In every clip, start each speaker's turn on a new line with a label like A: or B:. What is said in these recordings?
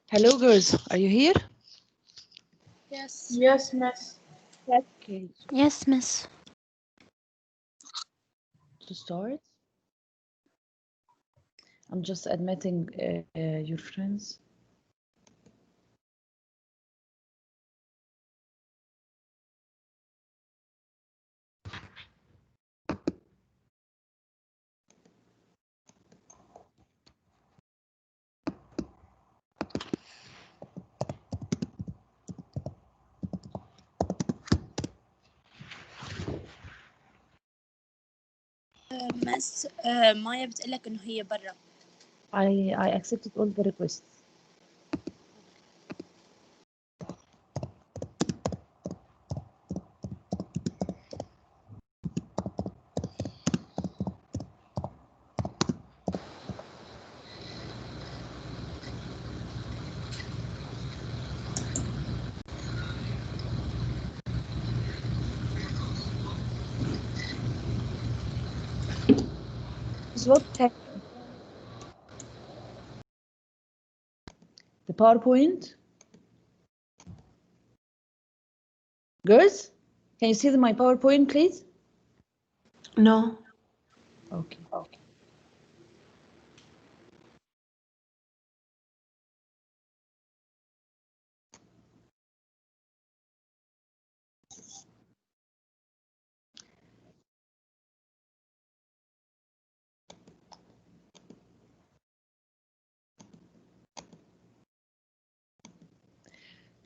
A: Hello, girls. Are you here?
B: Yes.
C: Yes, miss.
A: Okay.
B: Yes, miss.
A: To start, I'm just admitting your friends.
B: مس مايا بتقول لك انه هي برا.
A: I accepted all the requests. What happened? The PowerPoint? Girls, can you see my PowerPoint, please?
C: No.
A: Okay.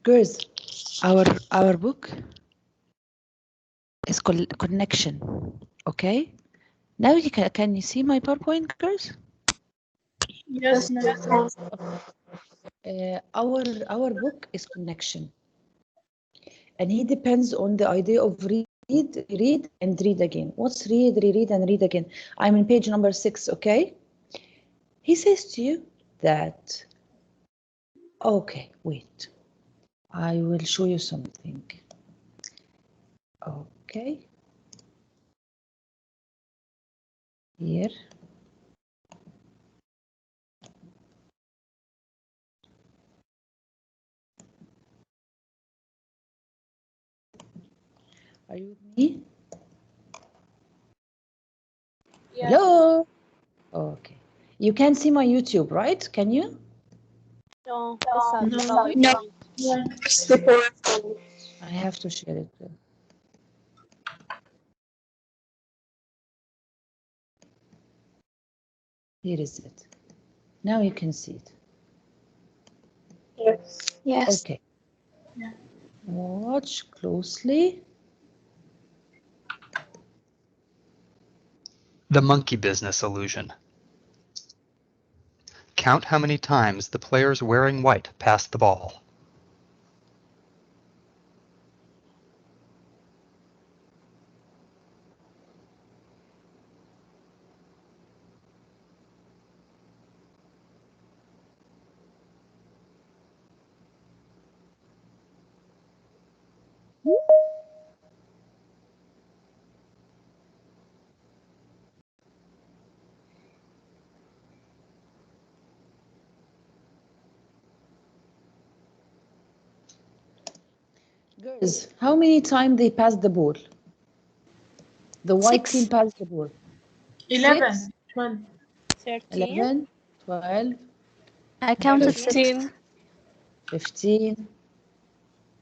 A: Girls, our book is connection. Okay. Now can you see my PowerPoint, girls?
C: Yes, miss.
A: Our book is connection, and he depends on the idea of read, and read again. What's read, reread, and read again? I'm in page number 6. Okay. He says to you that. Okay, wait. I will show you something. Okay. Here. Are you with me?
C: Yes.
A: Hello. Okay. You can see my YouTube, right? Can you?
B: No.
C: No.
B: No.
C: Yes.
A: I have to share it. Here is it. Now you can see it.
C: Yes.
B: Yes.
A: Okay.
C: Yeah.
A: Watch closely.
D: The monkey business illusion. Count how many times the players wearing white pass the ball.
A: Girls, how many times they pass the ball? The white
B: 6.
A: team passed the ball.
C: 11.
A: 6,
C: 12.
B: 13.
A: 11, 12,
B: I counted
A: 13,
B: 6.
A: 15.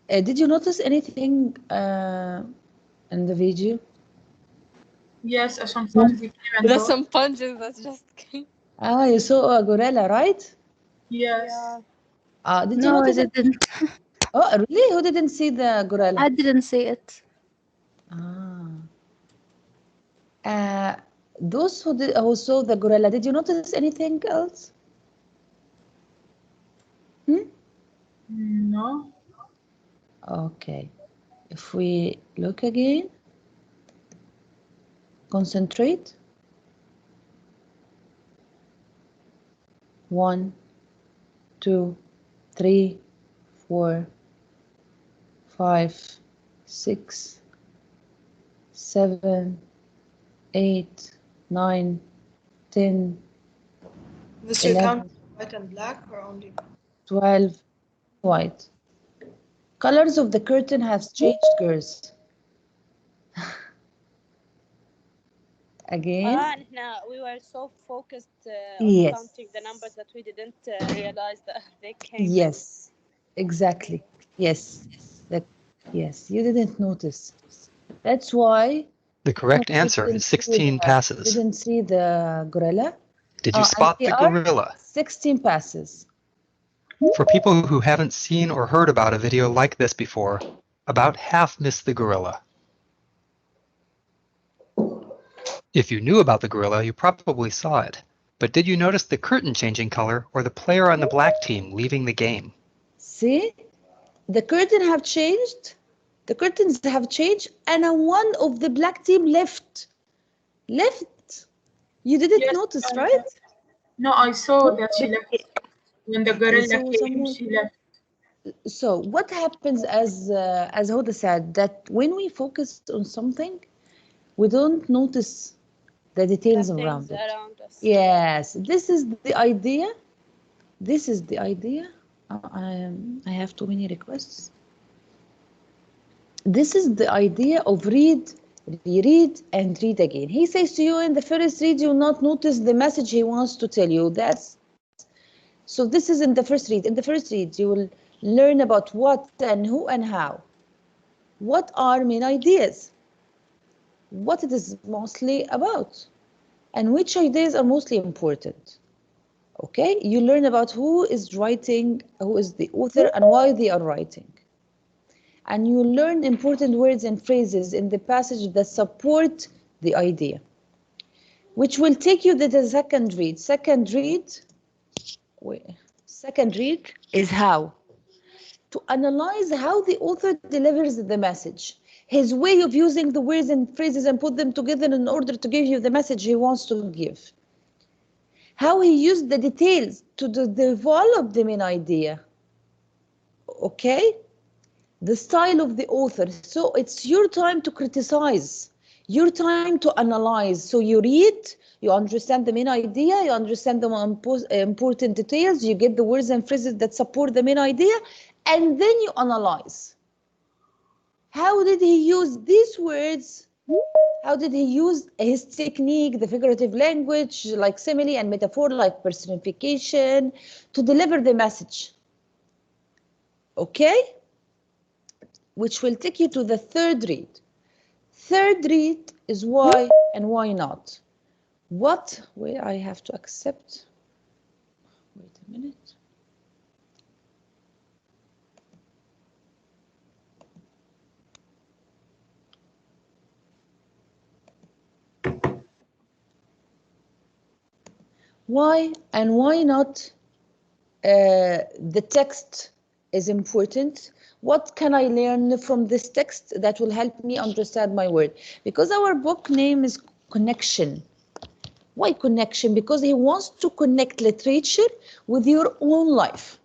A: Did you notice anything in the video?
C: Yes, sometimes they came and
B: There's
C: go.
B: some punches that's just.
A: Ah, you saw a gorilla, right?
C: Yes.
A: Did you
B: No, I
A: notice it?
B: didn't.
A: Oh, really? Who didn't see the gorilla?
B: I didn't see it.
A: Those who saw the gorilla, did you notice anything else?
C: No.
A: Okay. If we look again, concentrate. 1, 2, 3, 4, 5, 6, 7, 8, 9, 10,
E: This you
A: 11.
E: count white and black or only?
A: 12 white. Colors of the curtain have changed, girls. Again.
B: We were so focused on
A: Yes.
B: counting the numbers that we didn't realize that they came.
A: Yes, exactly. Yes. Yes, you didn't notice. That's why
D: The correct
A: you
D: answer
A: didn't
D: is
A: see
D: 16
A: the-
D: passes.
A: Didn't see the gorilla.
D: Did you
A: And
D: spot
A: they
D: the
A: are
D: gorilla?
A: 16 passes.
D: For people who haven't seen or heard about a video like this before, about half missed the gorilla. If you knew about the gorilla, you probably saw it. But did you notice the curtain changing color or the player on the black team leaving the game?
A: See, the curtain have changed. The curtains have changed, and one of the black team left. Left. You didn't
C: Yes,
A: notice, right?
C: No, I saw that she left. When the gorilla
A: saw
C: came,
A: someone-
C: she left.
A: So what happens, as Hoda said, that when we focus on something, we don't notice the details
B: The
A: around
B: things
A: it.
B: around us.
A: Yes, this is the idea. This is the idea. I have too many requests. This is the idea of read, reread, and read again. He says to you in the first read, you will not notice the message he wants to tell you. So this is in the first read. In the first read, you will learn about what and who and how. What are main ideas? What it is mostly about, and which ideas are mostly important. Okay, you learn about who is writing, who is the author, and why they are writing. And you learn important words and phrases in the passage that support the idea, which will take you to the second read. Second read is how. To analyze how the author delivers the message, his way of using the words and phrases and put them together in order to give you the message he wants to give. How he used the details to develop the main idea. Okay? The style of the author. So it's your time to criticize, your time to analyze. So you read, you understand the main idea, you understand the important details, you get the words and phrases that support the main idea, and then you analyze. How did he use these words? How did he use his technique, the figurative language, like simile and metaphor, like personification, to deliver the message? Okay? Which will take you to the third read. Third read is why and why not. What? Wait, I have to accept. Wait a minute. Why and why not the text is important. What can I learn from this text that will help me understand my word? Because our book name is Connection. Why connection? Because he wants to connect literature with your own life.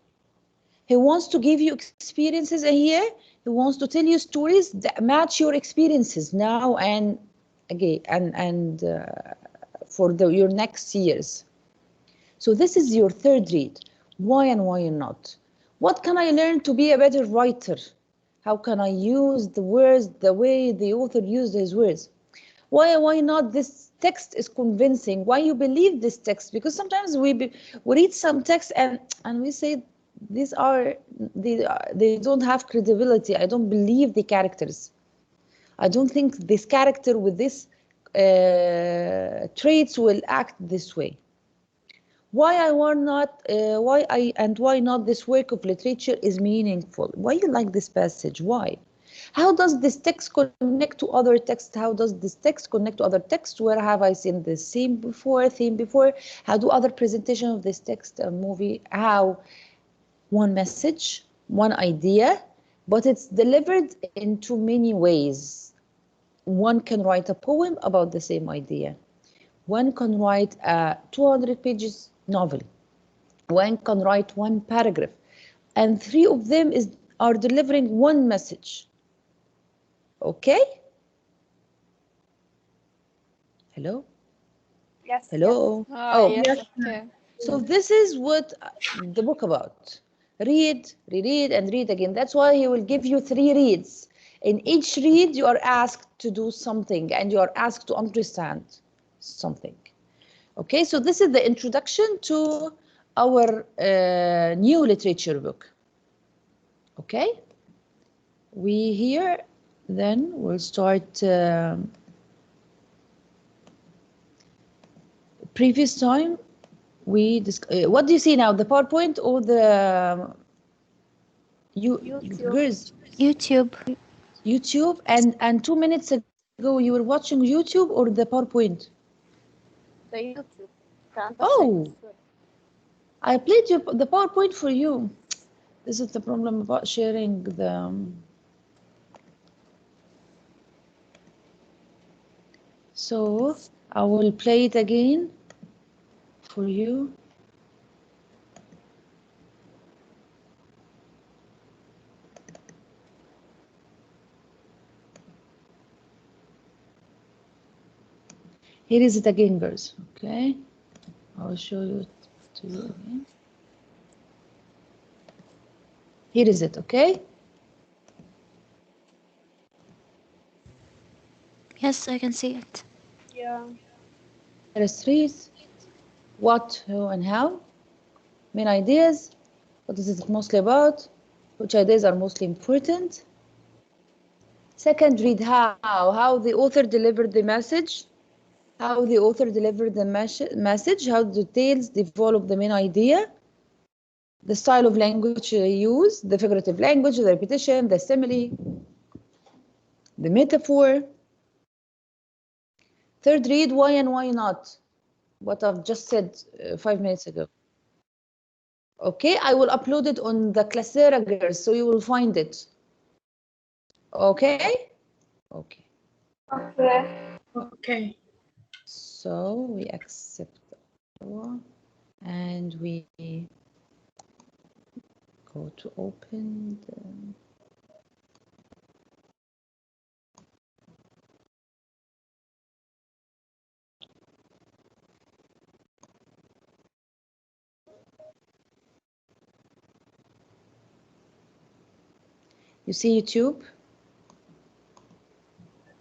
A: He wants to give you experiences here. He wants to tell you stories that match your experiences now and again and for your next years. So this is your third read. Why and why not? What can I learn to be a better writer? How can I use the words the way the author used his words? Why not? This text is convincing. Why you believe this text? Because sometimes we read some text and we say they don't have credibility. I don't believe the characters. I don't think this character with this traits will act this way. Why not this work of literature is meaningful? Why you like this passage? Why? How does this text connect to other texts? How does this text connect to other texts? Where have I seen the theme before? How do other presentation of this text a movie? How? One message, one idea, but it's delivered in too many ways. One can write a poem about the same idea. One can write a 200 pages novel. One can write one paragraph. And three of them are delivering one message. Okay? Hello?
B: Yes.
A: Hello?
B: Yes.
A: Oh,
B: Yes. Okay.
A: so this is what the book about. Read, reread, and read again. That's why he will give you 3 reads. In each read, you are asked to do something and you are asked to understand something. Okay, so this is the introduction to our new literature book. Okay, we here then we'll start. Previous time we what do you see now, the PowerPoint or the YouTube? And 2 minutes ago you were watching YouTube or the PowerPoint?
B: The YouTube.
A: Oh, I played the PowerPoint for you. This is the problem about sharing the so I will play it again for you. Here is it again, girls. Okay, I will show you to you again. Here is it. Okay.
E: Yes, I can see it.
B: Yeah.
A: There is 3: what, who, and how. Main ideas. What is it mostly about? Which ideas are mostly important? Second, read how the author delivered the message. How the author delivered the message, how details develop the main idea, the style of language used, the figurative language, the repetition, the simile, the metaphor. Third, read why and why not, what I've just said 5 minutes ago. Okay, I will upload it on the Classera, girls, so you will find it. Okay? Okay.
C: Okay.
A: So we accept and we go to open the You see YouTube?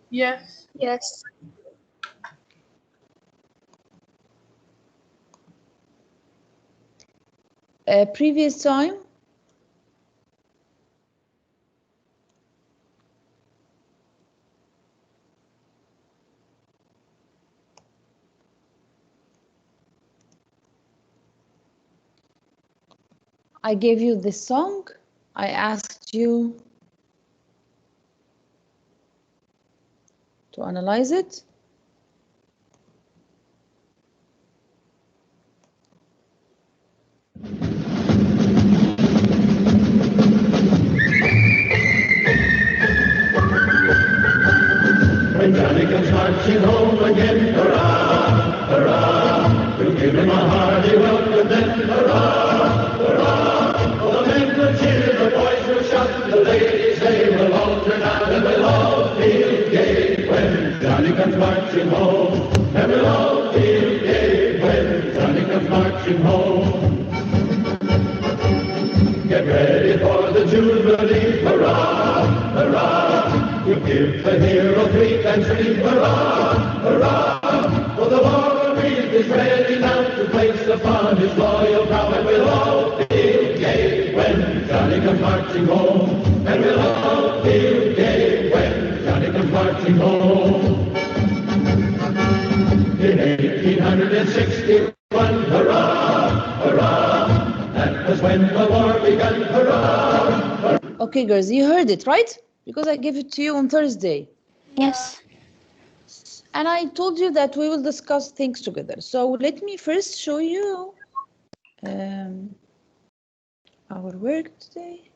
C: Yes.
B: Yes.
A: Previous time, I gave you this song. I asked you to analyze it.
F: When Johnny comes marching home again, hurrah, hurrah, we'll give him a hearty welcome then, hurrah, hurrah. Oh, the men will cheer, the boys will shout, the ladies they will all turn out, and we'll all feel gay when Johnny comes marching home. And we'll all feel gay when Johnny comes marching home. Get ready for the Jubilee, hurrah, hurrah. We'll give the hero 3 times 3, hurrah, hurrah. For the war breeze is ready now to place upon his loyal brow, and we'll all feel gay when Johnny comes marching home. And we'll all feel gay when Johnny comes marching home. In 1861, hurrah, hurrah. That was when the war began, hurrah, hurrah.
A: Okay, girls, you heard it, right? Because I gave it to you on Thursday.
E: Yes.
A: And I told you that we will discuss things together. So let me first show you our work today.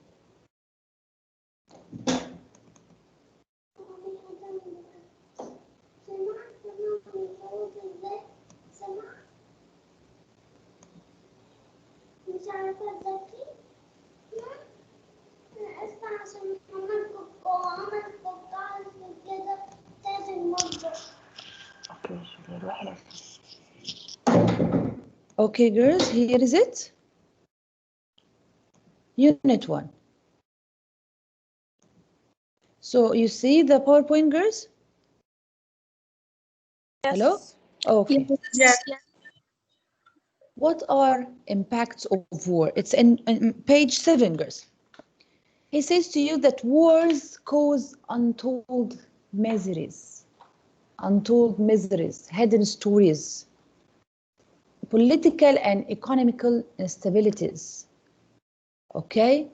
A: Okay, girls, here is it. Unit 1. So you see the PowerPoint, girls? Hello? Okay.
C: Yes.
A: What are impacts of war? It's in page 7, girls. He says to you that wars cause untold miseries, hidden stories, political and economical instabilities. Okay?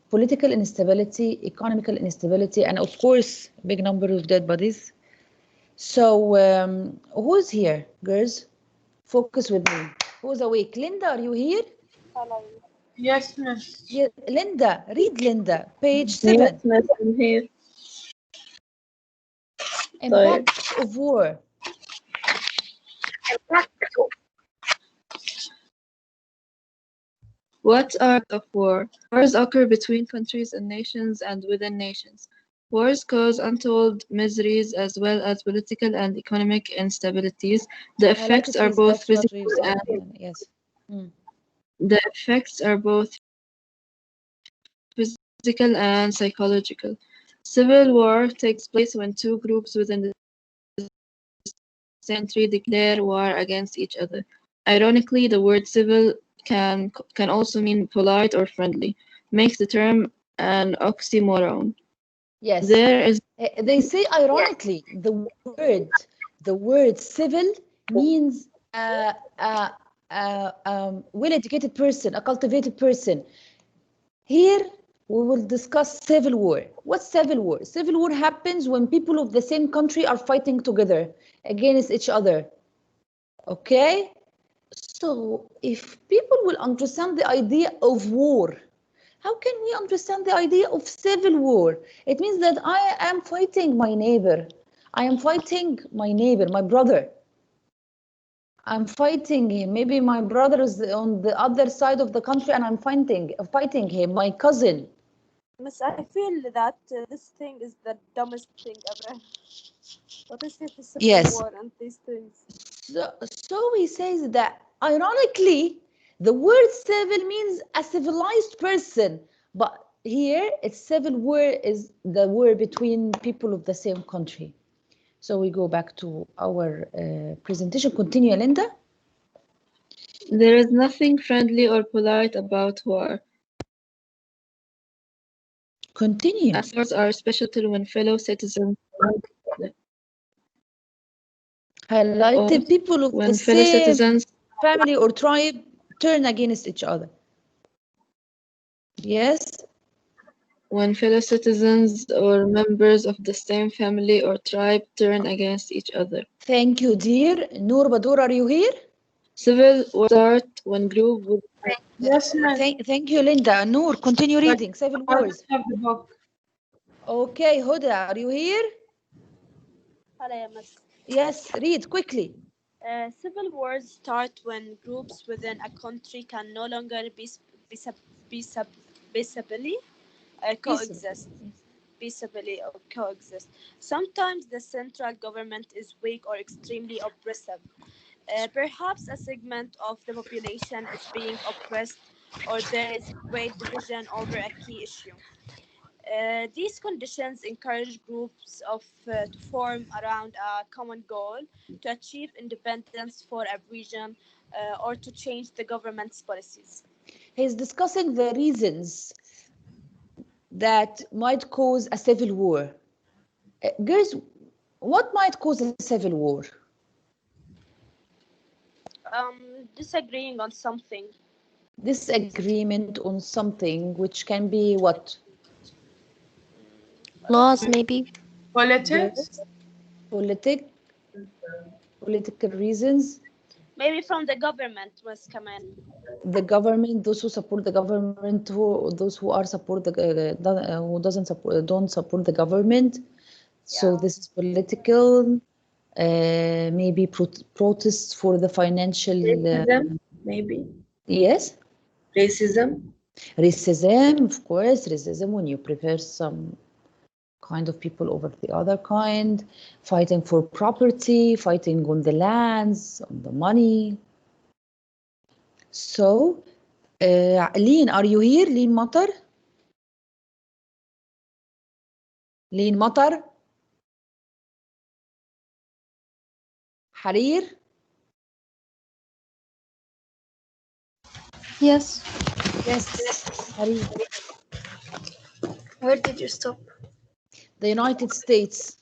A: Political instability, economical instability, and of course, a big number of dead bodies. So, who's here, girls? Focus with me. Who's awake? Linda, are you here?
C: Yes, miss.
A: Yeah, Linda, read Linda, page 7.
G: Yes, miss, I'm here.
A: Impacts of war.
G: What are of war? Wars occur between countries and nations and within nations. Wars cause untold miseries as well as political and economic instabilities. The effects are both physical and
A: Yes.
G: the effects are both physical and psychological. Civil war takes place when two groups within the same country declare war against each other. Ironically, the word civil can also mean polite or friendly, makes the term an oxymoron.
A: Yes.
G: There is
A: They say ironically the word civil means well-educated person, a cultivated person. Here we will discuss civil war. What's civil war? Civil war happens when people of the same country are fighting together against each other. Okay? So if people will understand the idea of war, how can we understand the idea of civil war? It means that I am fighting my neighbor. I am fighting my neighbor, my brother. I'm fighting him. Maybe my brother is on the other side of the country and I'm fighting him, my cousin.
H: Miss, I feel that this thing is the dumbest thing ever. What is it? The civil
A: Yes.
H: war and these things.
A: So he says that ironically, the word civil means a civilized person, but here it's civil war is the war between people of the same country. So we go back to our presentation. Continue, Linda.
G: there is nothing friendly or polite about war.
A: Continue.
G: Wars are especially when fellow citizens
A: Highlighted people of
G: when
A: the
G: fellow
A: same
G: citizens
A: family or tribe turn against each other. Yes.
G: when fellow citizens or members of the same family or tribe turn against each other.
A: Thank you, dear. Noor Badur, are you here?
G: Civil wars start when group with
C: Yes, miss.
A: Thank you, Linda. Noor, continue reading. Civil
C: I
A: wars.
C: don't have the book.
A: Okay, Huda, are you here?
H: Hello, yeah, Miss.
A: Yes, read quickly.
H: Civil wars start when groups within a country can no longer peaceably coexist. Peaceably coexist. Sometimes the central government is weak or extremely oppressive. Perhaps a segment of the population is being oppressed, or there is great division over a key issue. These conditions encourage groups to form around a common goal to achieve independence for a region or to change the government's policies.
A: He's discussing the reasons that might cause a civil war. Girls, what might cause a civil war?
H: Disagreeing on something.
A: Disagreement on something, which can be what?
E: Laws, maybe.
C: Politics?
A: Political reasons.
H: Maybe from the government, Ms. Kamal.
A: The government, those who support the government, those who are support the who don't support the government. So this is political. Maybe protests for the financial.
G: racism, maybe.
A: Yes.
G: Racism.
A: Racism, of course. Racism when you prefer some kind of people over the other kind, fighting for property, fighting on the lands, on the money. So Lean, are you here? Lean Matar? Lean Matar? Harir?
E: Yes.
A: Yes, Harir.
E: Where did you stop?
A: The United States.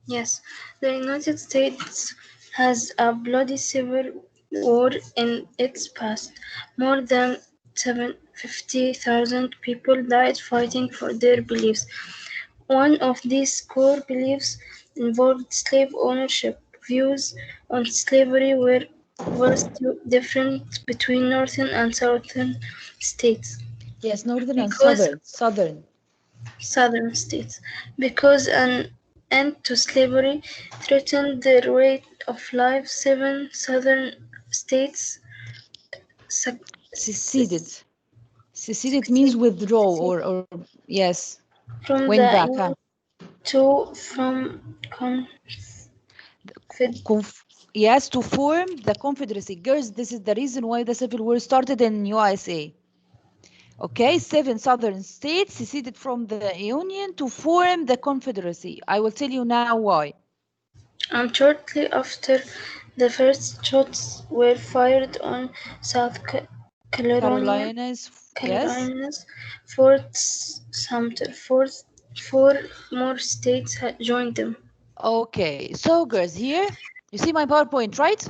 E: Yes. The United States has a bloody civil war in its past. More than 750,000 people died fighting for their beliefs. One of these core beliefs involved slave ownership. Views on slavery were vastly different between northern and southern states.
A: Yes, northern and
E: Because
A: southern.
E: southern states, because an end to slavery threatened the rate of life. 7 southern states
A: Seceded. Seceded means withdraw or yes,
E: from
A: went
E: the
A: back.
E: Union
A: Yes, to form the Confederacy. Girls, this is the reason why the Civil War started in USA. Okay, 7 southern states seceded from the Union to form the Confederacy. I will tell you now why.
E: And shortly after, the first shots were fired on South
A: Carolinas, yes.
E: Fort Sumter. Four more states had joined them.
A: Okay, so girls, here, you see my PowerPoint, right?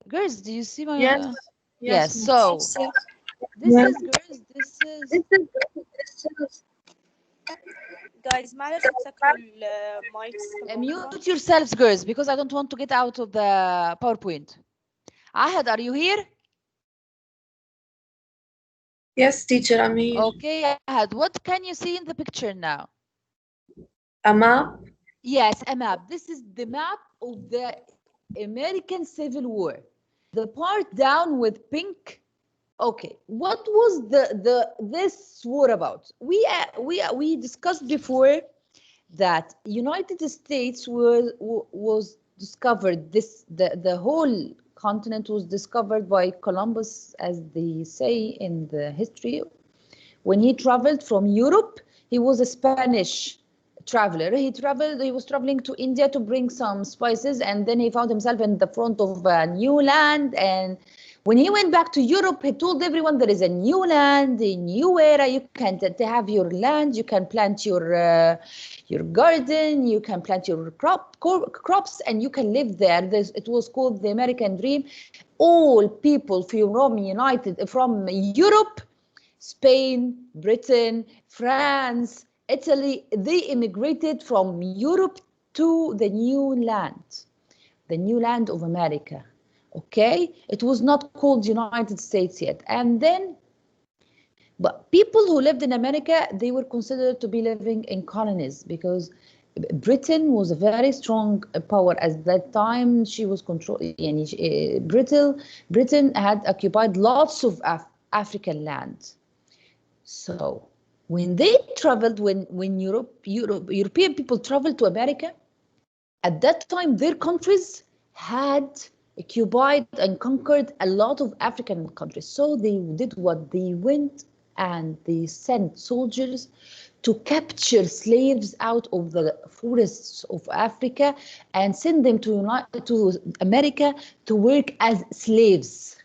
A: Girls, do you see my...
C: Yes.
A: Yes, so this
C: Yeah.
A: is, girls, this is...
H: Guys معلش تسكروا المايكس في الموضوع.
A: Mute yourselves, girls, because I don't want to get out of the PowerPoint. Ahad, are you here?
C: Yes, teacher, I'm here.
A: Okay, Ahad, what can you see in the picture now?
C: A map.
A: Yes, a map. This is the map of the American Civil War. The part down with pink. Okay, what was this war about? We discussed before that United States was discovered. The whole continent was discovered by Columbus, as they say in the history. When he traveled from Europe, he was a Spanish traveler. He was traveling to India to bring some spices, and then he found himself in the front of a new land. And when he went back to Europe, he told everyone there is a new land, a new era. You can have your land, you can plant your garden, you can plant your crops, and you can live there. It was called the American Dream. All people from Europe, Spain, Britain, France, Italy, they immigrated from Europe to the new land of America. Okay, it was not called United States yet. And then, but people who lived in America, they were considered to be living in colonies, because Britain was a very strong power at that time. She was Britain had occupied lots of African land. So when they traveled, when European people traveled to America, at that time their countries had occupied and conquered a lot of African countries. So they did what? They went and they sent soldiers to capture slaves out of the forests of Africa and send them to America to work as slaves.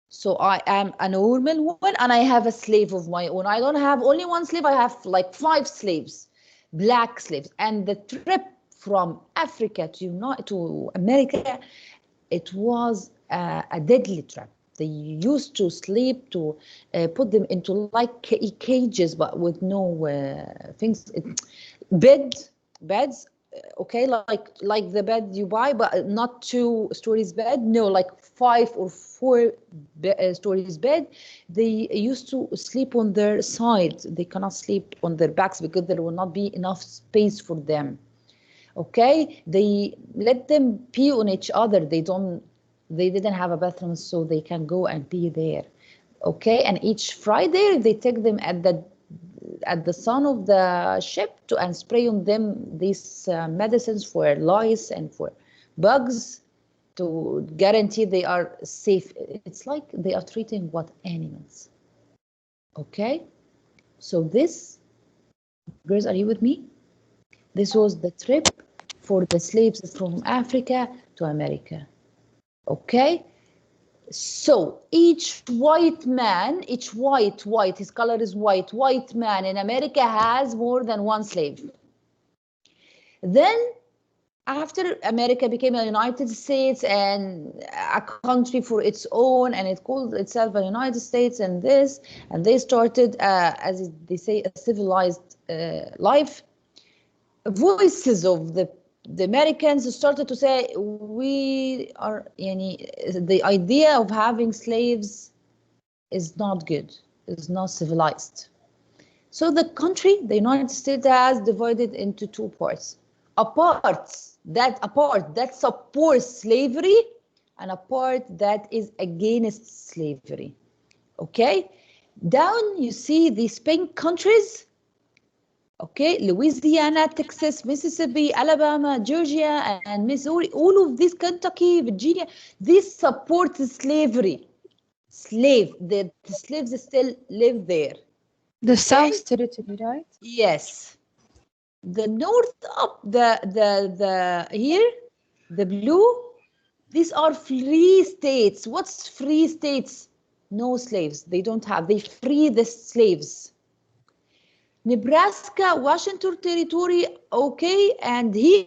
A: So I am a normal woman and I have a slave of my own. I don't have only one slave, I have like 5 slaves, black slaves. And the trip from Africa to America, it was a deadly trip. They used to sleep, to put them into like cages, but with no things, beds. Okay, like the bed you buy, but not 2 stories bed. No, like 5 or 4 stories bed. They used to sleep on their sides. They cannot sleep on their backs because there will not be enough space for them. Okay, they let them pee on each other. They didn't have a bathroom, so they can go and pee there. Okay, and each Friday they take them at at the sun of the ship and spray on them these medicines for lice and for bugs to guarantee they are safe. It's like they are treating what animals. Okay, so this, girls, are you with me? This was the trip for the slaves from Africa to America. Okay, so each white man, his color is white man in America has more than one slave. Then after America became a United States and a country for its own, and it called itself a United States and this, and they started, as they say, a civilized life, voices of the Americans started to say, we are, the idea of having slaves is not good, is not civilized. So the country, the United States, has divided into two parts. A part that supports slavery and a part that is against slavery. Okay? Down you see these pink countries. Okay, Louisiana, Texas, Mississippi, Alabama, Georgia, and Missouri, all of these, Kentucky, Virginia, this supports slavery. The slaves still live there.
I: The South Territory, right?
A: Yes. The north up, here, the blue, these are free states. What's free states? No slaves. They don't have. They free the slaves. Nebraska, Washington Territory, okay, and here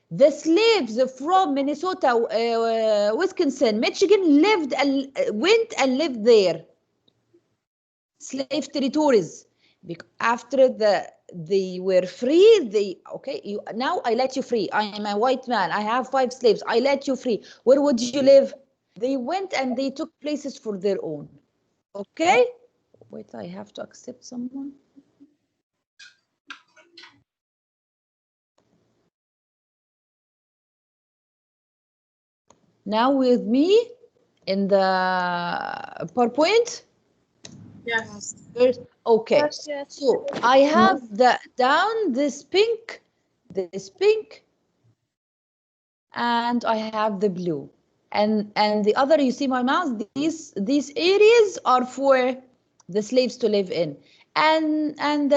A: the slaves from Minnesota, Wisconsin, Michigan went and lived there. Slave territories. After they were free, now I let you free. I am a white man. I have 5 slaves. I let you free. Where would you live? They went and they took places for their own. Okay? Wait, I have to accept someone. Now with me in the PowerPoint?
C: Yes.
A: Okay.
H: Yes.
A: So I have this pink, and I have the blue. And the other, you see my mouse, these areas are for the slaves to live in. And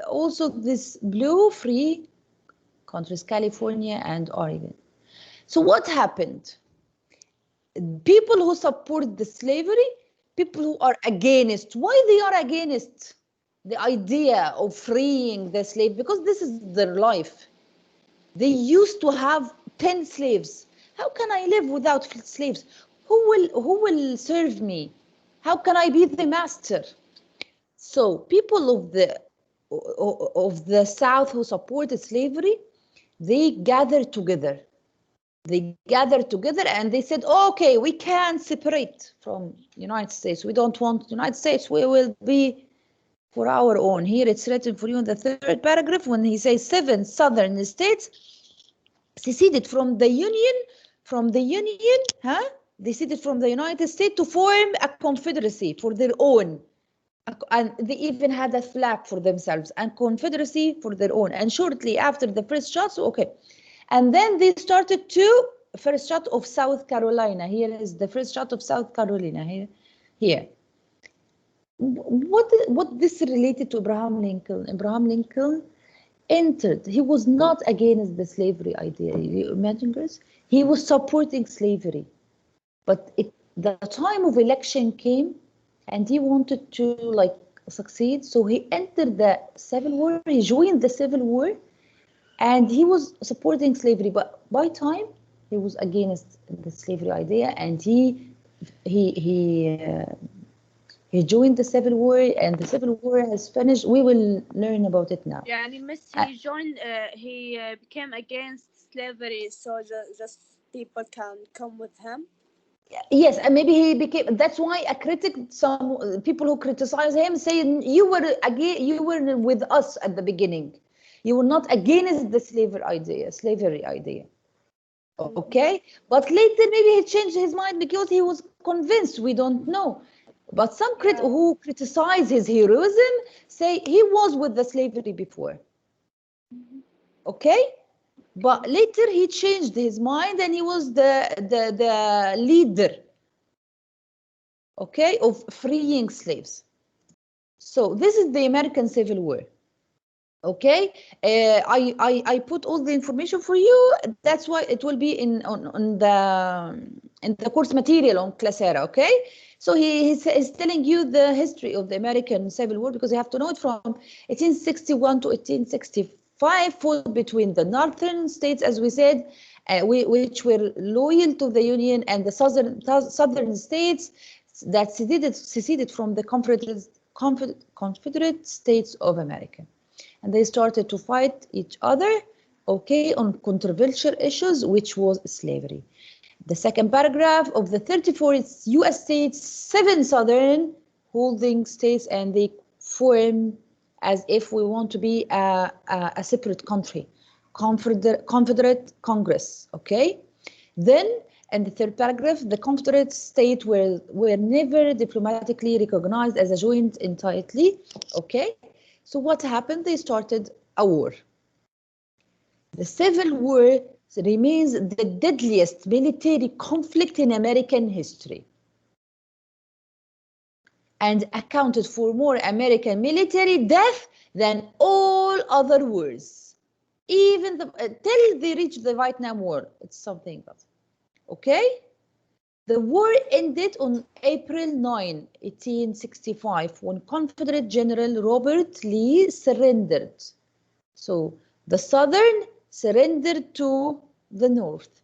A: also this blue free countries, California and Oregon. So what happened? People who support the slavery, people who are against, why they are against the idea of freeing the slave? Because this is their life. They used to have 10 slaves. How can I live without slaves? Who will serve me? How can I be the master? So people of the South who supported slavery, they gathered together. They gathered together and they said, okay, we can separate from United States. We don't want United States. We will be for our own. Here it's written for you in the 3rd paragraph when he says 7 southern states seceded from the Union, They seceded from the United States to form a confederacy for their own. And they even had a flag for themselves and confederacy for their own. And shortly after the first shots, okay. And then they started first shot of South Carolina. Here is the first shot of South Carolina. Here. What this related to Abraham Lincoln? Abraham Lincoln entered. He was not against the slavery idea. You imagine, girls? He was supporting slavery. But the time of election came, and he wanted to succeed. So he entered the Civil War. He joined the Civil War. And he was supporting slavery, but by time he was against the slavery idea, and he joined the Civil War, and the Civil War has finished. We will learn about it now.
H: Yeah, and he became against slavery, so just people can come with him.
A: Yes, and maybe he became. That's why some people who criticize him say you were with us at the beginning. You were not against the slavery idea. Okay, but later maybe he changed his mind because he was convinced. We don't know. But some who criticize his heroism say he was with the slavery before. Okay? But later he changed his mind and he was the leader, okay, of freeing slaves. So this is the American Civil War. Okay, I put all the information for you. That's why it will be on the course material on Classera. Okay, so he's telling you the history of the American Civil War because you have to know it from 1861 to 1865, fought between the northern states, as we said, which were loyal to the Union, and the southern states that seceded from the Confederate States of America. And they started to fight each other, okay, on controversial issues, which was slavery. The second paragraph of the 34 U.S. states, 7 southern holding states, and they form as if we want to be a separate country, Confederate Congress, okay? Then, in the third paragraph, the Confederate states were never diplomatically recognized as a joint entity, okay? So what happened? They started a war. The Civil War remains the deadliest military conflict in American history and accounted for more American military death than all other wars. Even till they reached the Vietnam War, it's something else. Okay? The war ended on April 9, 1865, when Confederate General Robert Lee surrendered. So the Southern surrendered to the North.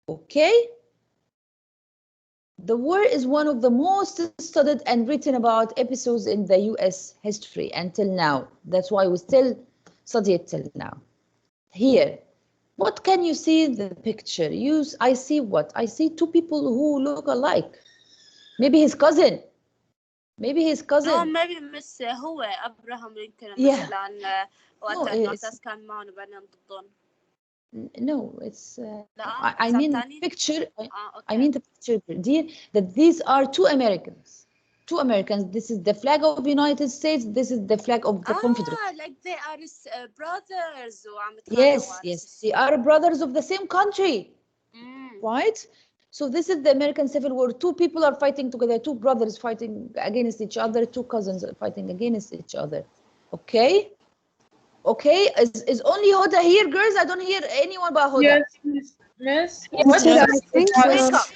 A: Okay? The war is one of the most studied and written about episodes in the US history until now. That's why we still study it till now. Here, what can you see in the picture? I see what? I see 2 people who look alike. Maybe his cousin. Maybe his cousin.
H: No, maybe مش هو أبراهام لينكولن
A: Yeah.
H: مثلا وقت المعتز كان معهم وبعدين ضدهم.
A: No, it's
H: لا
A: I mean the picture. I mean the picture, dear, that these are 2 Americans. 2 Americans. This is the flag of the United States. This is the flag of the Confederate.
H: Like they are brothers.
A: Yes, they are brothers of the same country, right? So this is the American Civil War. 2 people are fighting together, 2 brothers fighting against each other, 2 cousins fighting against each other. Okay? Okay, is only Hoda here, girls? I don't hear anyone but Hoda.
C: Yes, miss.
I: Teacher, I think
A: Wake up.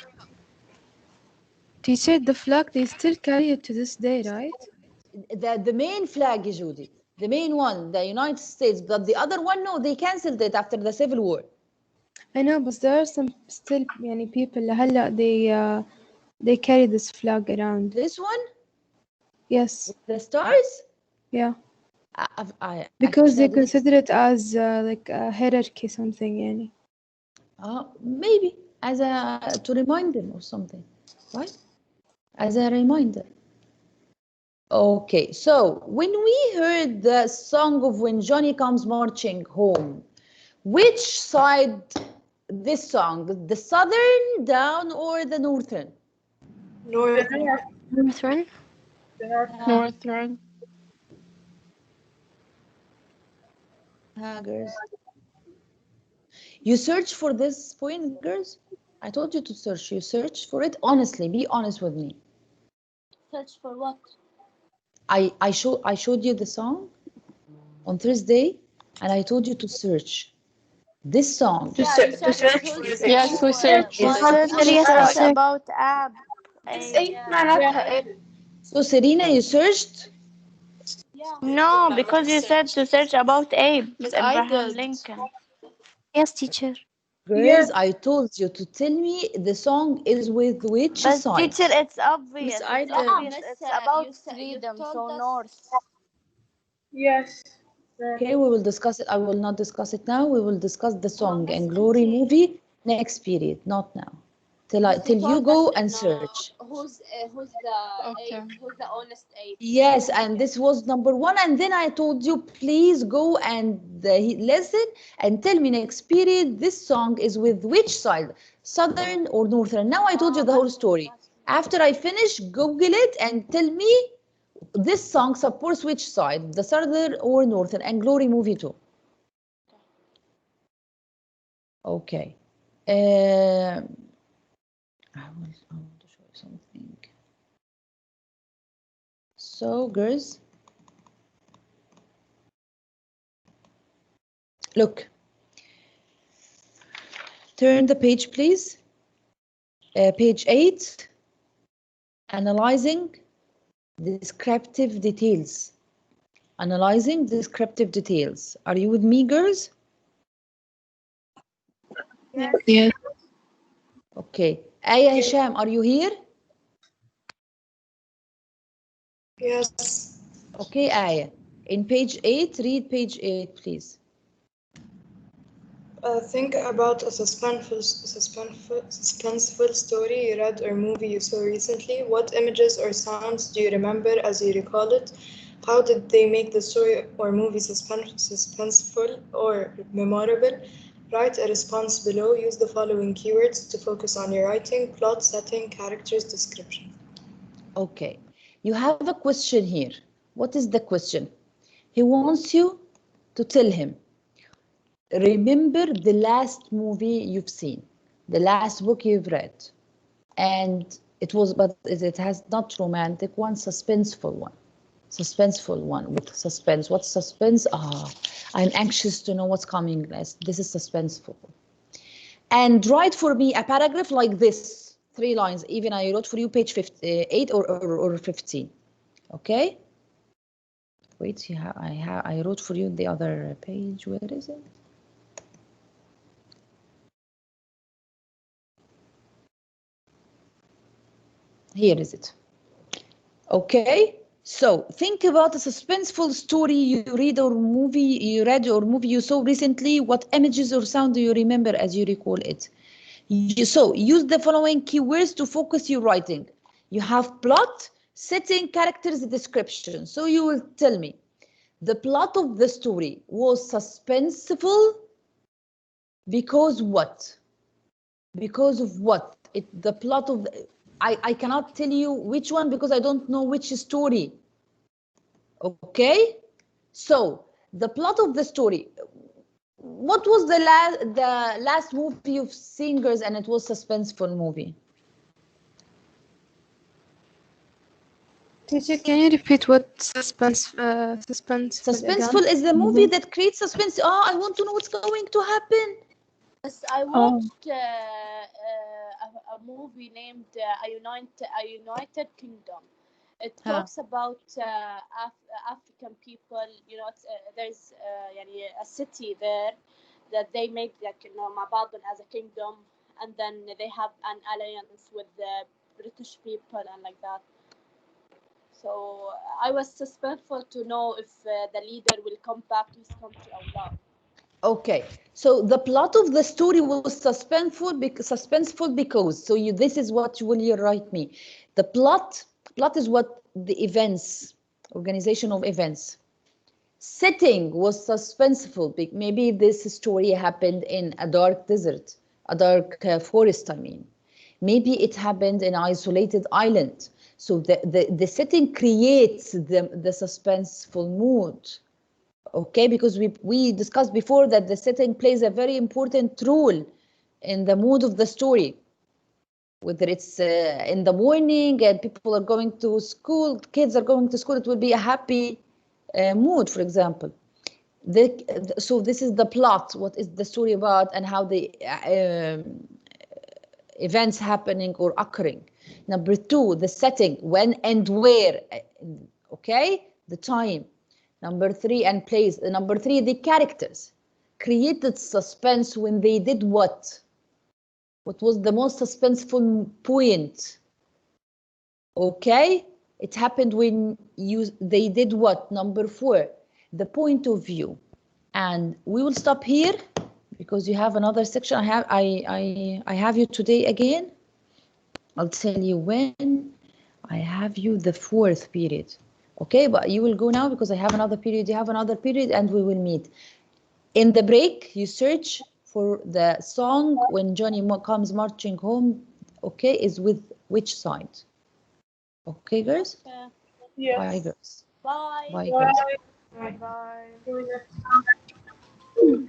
I: Teacher, the flag, they still carry it to this day, right?
A: The main flag, Judy, the main one, the United States, but the other one, no, they canceled it after the Civil War.
I: I know, but there are some still people لهلا they carry this flag around.
A: This one?
I: Yes.
A: With the stars?
I: Yeah.
A: actually,
I: Because they consider it as like a hierarchy something يعني.
A: Maybe as to remind them or something, right? As a reminder. Okay, so when we heard the song of When Johnny Comes Marching Home, which side this song, the southern down or the northern?
E: Northern.
G: Northern.
A: Girls. You search for this point, girls? I told you to search. You search for it honestly. Be honest with me.
H: Search for what?
A: I showed you the song on Thursday, and I told you to search this song.
G: Yes, we searched.
H: It's about Ab.
A: So Serena, you searched?
J: No, because you said to search about Abe,
G: But I
J: Abraham
G: did.
J: Lincoln.
E: Yes, teacher.
A: Girls, I told you to tell me the song is with which
J: But
A: side.
J: teacher, it's obvious.
G: Miss, I
J: It's
G: did.
J: obvious. It's about freedom, so north.
C: Yes.
A: Okay, we will discuss it. I will not discuss it now. We will discuss the song and Glory movie next period, not now. Till you go and search.
H: Who's
G: Okay.
H: who's the honest Abe?
A: Yes, and this was number 1. And then I told you, please go and listen and tell me next period this song is with which side, southern or northern. Now I told you the whole story. After I finish, Google it and tell me this song supports which side, the southern or northern, and Glory movie too. Okay. I want to show you something. So, girls, look. Turn the page, please. Page 8. Analyzing descriptive details. Analyzing descriptive details. Are you with me, girls?
G: Yes.
A: Okay. Aya Hisham, are you here?
E: Yes.
A: Okay, Aya. In page 8, read page 8, please.
E: Think about a suspenseful story you read or movie you saw recently. What images or sounds do you remember as you recall it? How did they make the story or movie suspenseful or memorable? Write a response below. Use the following keywords to focus on your writing: plot, setting, characters, description.
A: Okay. You have a question here. What is the question? He wants you to tell him, remember the last movie you've seen, the last book you've read, and it was, but it has not romantic one, suspenseful one with suspense. What's suspense? I'm anxious to know what's coming next. This is suspenseful. And write for me a paragraph like this, 3 lines. Even I wrote for you page 8 or 15. Okay. Wait, I wrote for you the other page. Where is it? Here is it. Okay, so think about a suspenseful story you read or movie you saw recently. What images or sound do you remember as you recall it? So use the following keywords to focus your writing. You have plot, setting, characters, description. So you will tell me the plot of the story was suspenseful because what? Because of what? The plot of I cannot tell you which one because I don't know which story. Okay, so the plot of the story. What was the last movie you've seen, girls, and it was suspenseful movie?
I: Teacher, can you repeat what suspenseful
A: Suspenseful
I: again?
A: is the movie that creates suspense. Oh, I want to know what's going to happen.
H: Yes, I watched a movie named A United Kingdom. It talks about African people. You know, there's a city there that they make Mabadan as a kingdom, and then they have an alliance with the British people and like that. So I was suspenseful to know if the leader will come back to his country or not.
A: Okay, so the plot of the story was suspenseful because this is what will you write me. The plot is what the events, organization of events. Setting was suspenseful. Maybe this story happened in a dark desert, a dark forest. I mean, maybe it happened in an isolated island. So the setting creates the suspenseful mood. Okay, because we discussed before that the setting plays a very important role in the mood of the story. Whether it's in the morning and people are going to school, kids are going to school, it will be a happy mood, for example. So this is the plot. What is the story about and how the events happening or occurring. Number 2, the setting, when and where. Okay, the time. Number 3, and place. Number 3, the characters. Created suspense when they did what? What was the most suspenseful point? Okay, it happened when they did what? Number 4, the point of view. And we will stop here because you have another section. I have you today again. I'll tell you when. I have you the 4th period. Okay, but you will go now because I have another period. You have another period, and we will meet. In the break, you search for the song When Johnny Comes Marching Home. Okay, is with which side. Okay, girls?
H: Okay.
A: Bye, girls.
H: Bye.
A: Bye, girls.
H: Bye.